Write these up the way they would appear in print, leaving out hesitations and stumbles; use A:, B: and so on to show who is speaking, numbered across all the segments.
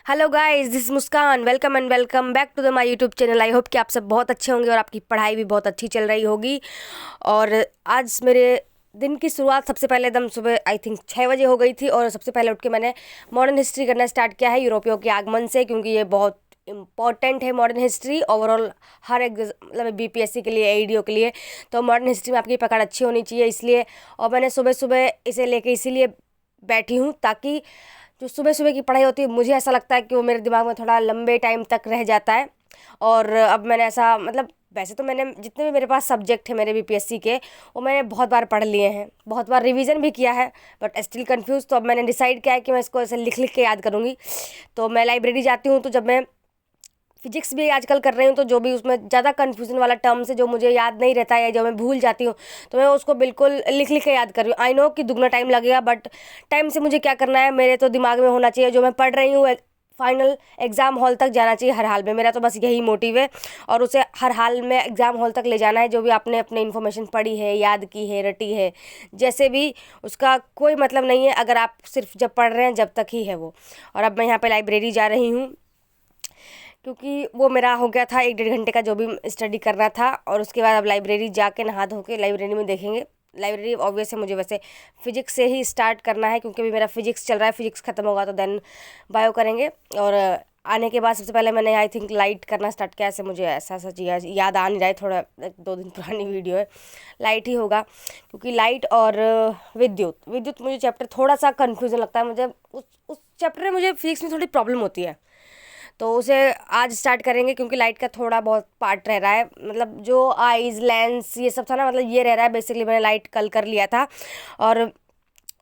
A: Hello guys, this Muskaan. Welcome and welcome back to the my YouTube channel. I hope कि आप सब बहुत अच्छे होंगे और आपकी पढ़ाई भी बहुत अच्छी चल रही होगी। और आज मेरे दिन की शुरुआत सबसे पहले एकदम सुबह आई थिंक 6 बजे हो गई थी और सबसे पहले उठ के मैंने मॉडर्न हिस्ट्री करना स्टार्ट किया है यूरोपियों के आगमन से, क्योंकि ये बहुत इम्पॉर्टेंट है मॉडर्न हिस्ट्री ओवरऑल हर एक मतलब बीपीएससी के लिए, एईडीओ के लिए। तो मॉडर्न हिस्ट्री में आपकी पकड़ अच्छी होनी चाहिए इसलिए, और मैंने सुबह सुबह इसे लेके इसीलिए बैठी हूँ ताकि जो सुबह सुबह की पढ़ाई होती है मुझे ऐसा लगता है कि वो मेरे दिमाग में थोड़ा लंबे टाइम तक रह जाता है। और अब मैंने ऐसा मतलब वैसे तो मैंने जितने भी मेरे पास सब्जेक्ट है मेरे बीपीएससी के, वो मैंने बहुत बार पढ़ लिए हैं, बहुत बार रिवीजन भी किया है, बट स्टिल कंफ्यूज। तो अब मैंने डिसाइड किया है कि मैं इसको ऐसे लिख लिख के याद करूँगी। तो मैं लाइब्रेरी जाती हूँ, तो जब मैं फिजिक्स भी आजकल कर रही हूँ तो जो भी उसमें ज़्यादा कन्फ्यूजन वाला टर्म्स है जो मुझे याद नहीं रहता है या जो मैं भूल जाती हूँ, तो मैं उसको बिल्कुल लिख लिख के याद कर रही हूँ। आई नो कि दुगना टाइम लगेगा, बट टाइम से मुझे क्या करना है, मेरे तो दिमाग में होना चाहिए जो मैं पढ़ रही हूँ फाइनल एग्ज़ाम हॉल तक जाना चाहिए हर हाल में। मेरा तो बस यही मोटिव है और उसे हर हाल में एग्ज़ाम हॉल तक ले जाना है। जो भी आपने अपने इन्फॉर्मेशन पढ़ी है, याद की है, रटी है, जैसे भी, उसका कोई मतलब नहीं है अगर आप सिर्फ जब पढ़ रहे हैं जब तक ही है वो। और अब मैं यहाँ पे लाइब्रेरी जा रही हूँ क्योंकि वो मेरा हो गया था 1-1.5 घंटे का जो भी स्टडी करना था। और उसके बाद अब लाइब्रेरी जाके नहा धो के लाइब्रेरी में देखेंगे। लाइब्रेरी ऑब्वियस है, मुझे वैसे फ़िज़िक्स से ही स्टार्ट करना है क्योंकि अभी मेरा फ़िज़िक्स चल रहा है। फ़िज़िक्स ख़त्म होगा तो देन बायो करेंगे। और आने के बाद सबसे पहले मैंने आई थिंक लाइट करना स्टार्ट किया। ऐसे मुझे ऐसा ऐसा चीज़ याद आ नहीं रहा है, थोड़ा 2 दिन पुरानी वीडियो है। लाइट ही होगा क्योंकि लाइट और विद्युत विद्युत मुझे चैप्टर थोड़ा सा कन्फ्यूज़न लगता है। मुझे उस चैप्टर में मुझे फिज़िक्स में थोड़ी प्रॉब्लम होती है, तो उसे आज स्टार्ट करेंगे क्योंकि लाइट का थोड़ा बहुत पार्ट रह रहा है। मतलब जो आइज़ लेंस ये सब था ना, मतलब ये रह रहा है। बेसिकली मैंने लाइट कल कर लिया था और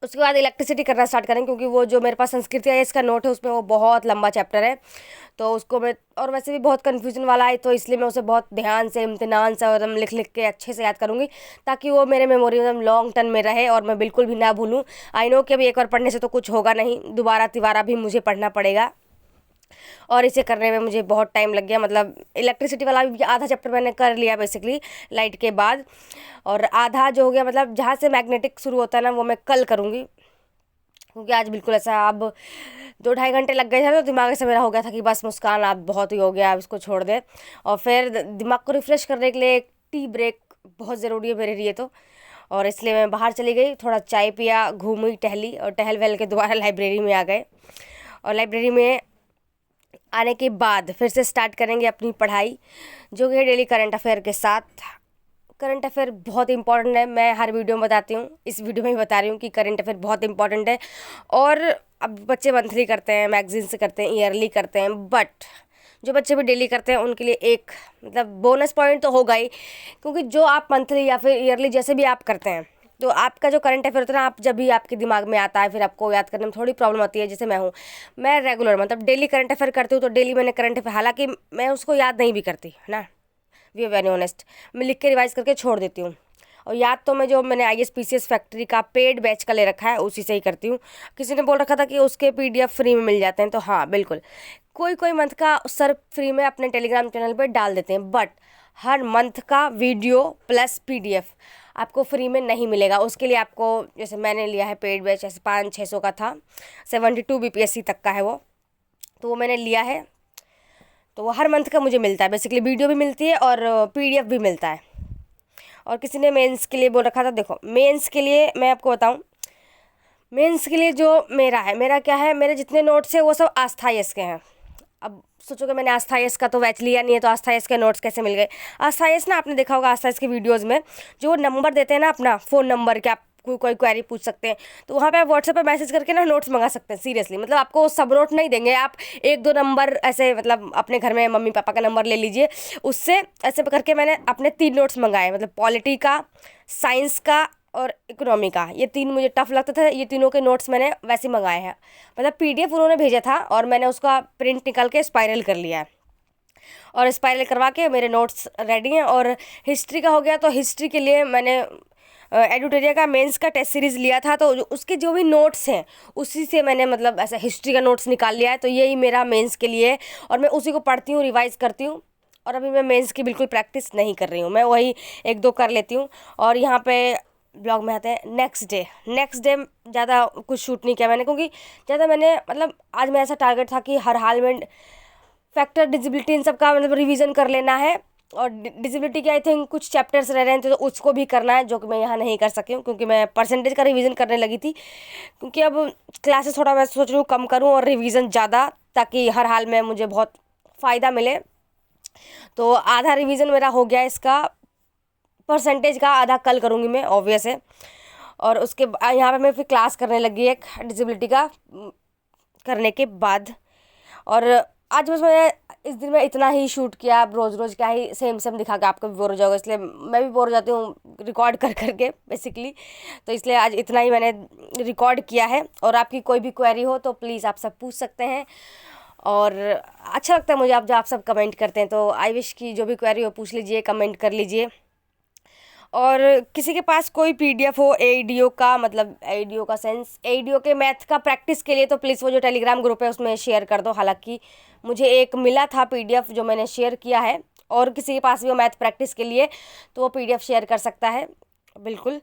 A: उसके बाद इलेक्ट्रिसिटी करना स्टार्ट करेंगे क्योंकि वो जो मेरे पास संस्कृत है इसका नोट है, उसमें वो बहुत लंबा चैप्टर है। तो उसको मैं, और वैसे भी बहुत कन्फ्यूजन वाला है, तो इसलिए मैं उसे बहुत ध्यान से, इम्तिनान से और लिख लिख के अच्छे से याद करूँगी ताकि वो मेरे मेमोरी में लॉन्ग टर्म में रहे और मैं बिल्कुल भी ना भूलूँ। आई नो कि अभी एक बार पढ़ने से तो कुछ होगा नहीं, दोबारा तिबारा भी मुझे पढ़ना पड़ेगा और इसे करने में मुझे बहुत टाइम लग गया। मतलब इलेक्ट्रिसिटी वाला भी आधा चैप्टर मैंने कर लिया बेसिकली लाइट के बाद, और आधा जो हो गया मतलब जहाँ से मैग्नेटिक शुरू होता है ना, वो मैं कल करूँगी क्योंकि आज बिल्कुल ऐसा अब 2-2.5 घंटे लग गए थे तो दिमाग से मेरा हो गया था कि बस मुस्कान आप बहुत ही हो गया, अब इसको छोड़ दे। और फिर दिमाग को रिफ़्रेश करने के लिए एक टी ब्रेक बहुत ज़रूरी है मेरे लिए, तो और इसलिए मैं बाहर चली गई, थोड़ा चाय पिया, घूमी, टहली और टहल वहल के दोबारा लाइब्रेरी में आ गए। और लाइब्रेरी में आने के बाद फिर से स्टार्ट करेंगे अपनी पढ़ाई जो कि है डेली करंट अफेयर के साथ। करंट अफेयर बहुत इंपॉर्टेंट है, मैं हर वीडियो में बताती हूँ, इस वीडियो में भी बता रही हूँ कि करंट अफेयर बहुत इंपॉर्टेंट है। और अब बच्चे मंथली करते हैं, मैगजीन से करते हैं, ईयरली करते हैं, बट जो बच्चे भी डेली करते हैं उनके लिए एक मतलब बोनस पॉइंट तो होगा ही, क्योंकि जो आप मंथली या फिर ईयरली जैसे भी आप करते हैं तो आपका जो करंट अफेयर होता है ना, आप जब भी आपके दिमाग में आता है फिर आपको याद करने में थोड़ी प्रॉब्लम आती है। जैसे मैं रेगुलर मतलब डेली करंट अफेयर करती हूँ, तो डेली मैंने करंट अफेयर, हालांकि मैं उसको याद नहीं भी करती है ना, वी वेरी ऑनेस्ट, मैं लिख के रिवाइज करके छोड़ देती हूँ। और याद तो मैं जो मैंने ISPCS फैक्ट्री का पेड बैच का ले रखा है उसी से ही करती हूँ। किसी ने बोल रखा था कि उसके PDF फ्री में मिल जाते हैं, तो हाँ बिल्कुल, कोई कोई मंथ का सर फ्री में अपने टेलीग्राम चैनल पर डाल देते हैं, बट हर मंथ का वीडियो प्लस PDF आपको फ्री में नहीं मिलेगा। उसके लिए आपको, जैसे मैंने लिया है पेड बैच, ऐसे 500-600 का था, 72 BPSC तक का है वो, तो वो मैंने लिया है। तो वो हर मंथ का मुझे मिलता है, बेसिकली वीडियो भी मिलती है और PDF भी मिलता है। और किसी ने मेंस के लिए बोल रखा था, देखो मेंस के लिए मैं आपको बताऊं, मेंस के लिए जो मेरा क्या है, मेरे जितने नोट्स हैं वो सब आस्था यस के हैं। अब सोचोगे मैंने आस्था यस का तो बैच लिया नहीं है तो आस्था यस के नोट्स कैसे मिल गए। आस्था यस ना, आपने देखा होगा आस्था यस के वीडियोज़ में जो नंबर देते हैं ना, अपना फ़ोन नंबर के, आप कोई क्वेरी पूछ सकते हैं, तो वहाँ पे आप व्हाट्सएप पे मैसेज करके ना नोट्स मंगा सकते हैं। सीरियसली, मतलब आपको सब नोट नहीं देंगे, आप 1-2 नंबर ऐसे, मतलब अपने घर में मम्मी पापा का नंबर ले लीजिए, उससे ऐसे करके मैंने अपने 3 नोट्स मंगाए, मतलब पॉलिटी का, साइंस का और इकोनॉमी का। ये 3 मुझे टफ लगता था, ये तीनों के नोट्स मैंने वैसे मंगाए हैं। मतलब PDF उन्होंने भेजा था और मैंने उसका प्रिंट निकाल के स्पायरल कर लिया है और स्पायरल करवा के मेरे नोट्स रेडी हैं। और हिस्ट्री का हो गया, तो हिस्ट्री के लिए मैंने एडुटेरिया का मेंस का टेस्ट सीरीज़ लिया था, तो उसके जो भी नोट्स हैं उसी से मैंने मतलब ऐसा हिस्ट्री का नोट्स निकाल लिया है। तो यही मेरा मेंस के लिए है और मैं उसी को पढ़ती हूँ, रिवाइज़ करती हूँ। और अभी मैं मेंस की बिल्कुल प्रैक्टिस नहीं कर रही हूँ, मैं वही 1-2 कर लेती हूँ। और यहाँ पे ब्लॉग में आते हैं नेक्स्ट डे ज़्यादा कुछ शूट नहीं किया मैंने, क्योंकि ज़्यादा मैंने मतलब आज मेरा ऐसा टारगेट था कि हर हाल में फैक्टर, डिजिबिलिटी, इन सब का मतलब रिवीजन कर लेना है। और डिजिबिलिटी के आई थिंक कुछ चैप्टर्स रह रहे हैं तो उसको भी करना है, जो कि मैं यहाँ नहीं कर सकी हूँ क्योंकि मैं परसेंटेज का रिवीजन करने लगी थी। क्योंकि अब क्लासेस थोड़ा मैं सोच रही हूँ कम करूँ और रिवीजन ज़्यादा, ताकि हर हाल में मुझे बहुत फ़ायदा मिले। तो आधा रिवीजन मेरा हो गया, इसका परसेंटेज का आधा कल करूँगी मैं, ऑब्वियस है। और उसके यहाँ पे मैं फिर क्लास करने लगी एक डिजिबिलिटी का करने के बाद। और आज बस मैंने इस दिन में इतना ही शूट किया। अब रोज़ रोज़ क्या ही सेम सेम दिखा के आपको भी बोर हो जाओगे, इसलिए मैं भी बोर हो जाती हूँ रिकॉर्ड कर करके बेसिकली। तो इसलिए आज इतना ही मैंने रिकॉर्ड किया है। और आपकी कोई भी क्वेरी हो तो प्लीज़ आप सब पूछ सकते हैं। और अच्छा लगता है मुझे आप सब कमेंट करते हैं, तो आई विश की जो भी क्वेरी हो पूछ लीजिए, कमेंट कर लीजिए। और किसी के पास कोई पीडीएफ हो एईडीओ का, मतलब एईडीओ का सेंस एईडीओ के मैथ का प्रैक्टिस के लिए, तो प्लीज़ वो जो टेलीग्राम ग्रुप है उसमें शेयर कर दो। हालांकि मुझे एक मिला था पीडीएफ जो मैंने शेयर किया है, और किसी के पास भी हो मैथ प्रैक्टिस के लिए तो वो पीडीएफ शेयर कर सकता है बिल्कुल।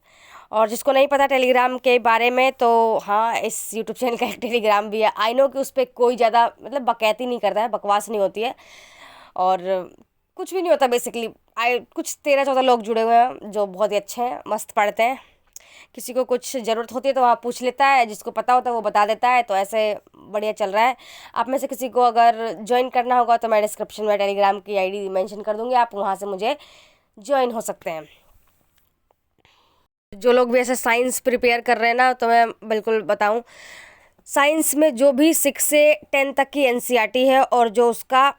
A: और जिसको नहीं पता टेलीग्राम के बारे में, तो हाँ, इस यूट्यूब चैनल का एक टेलीग्राम भी है। आई नो कि उस पर कोई ज़्यादा मतलब बकैती नहीं करता है, बकवास नहीं होती है और कुछ भी नहीं होता बेसिकली। कुछ 13-14 लोग जुड़े हुए हैं जो बहुत ही अच्छे हैं, मस्त पढ़ते हैं। किसी को कुछ ज़रूरत होती है तो वहाँ पूछ लेता है, जिसको पता होता है वो बता देता है। तो ऐसे बढ़िया चल रहा है। आप में से किसी को अगर ज्वाइन करना होगा तो मैं डिस्क्रिप्शन में टेलीग्राम की आईडी मेंशन कर दूँगी, आप वहाँ से मुझे ज्वाइन हो सकते हैं। जो लोग भी ऐसे साइंस प्रिपेयर कर रहे हैं ना, तो मैं बिल्कुल बताऊँ, साइंस में जो भी 6 से 10 तक की एनसीईआरटी है और जो उसका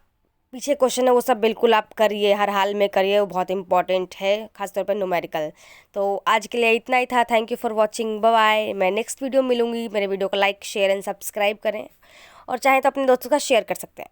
A: पीछे क्वेश्चन है वो सब बिल्कुल आप करिए, हर हाल में करिए, वो बहुत इंपॉर्टेंट है, खासतौर पर न्यूमेरिकल। तो आज के लिए इतना ही था। Thank you for watching, bye bye. मैं नेक्स्ट वीडियो मिलूंगी। मेरे वीडियो को लाइक, शेयर एंड सब्सक्राइब करें, और चाहें तो अपने दोस्तों का शेयर कर सकते हैं।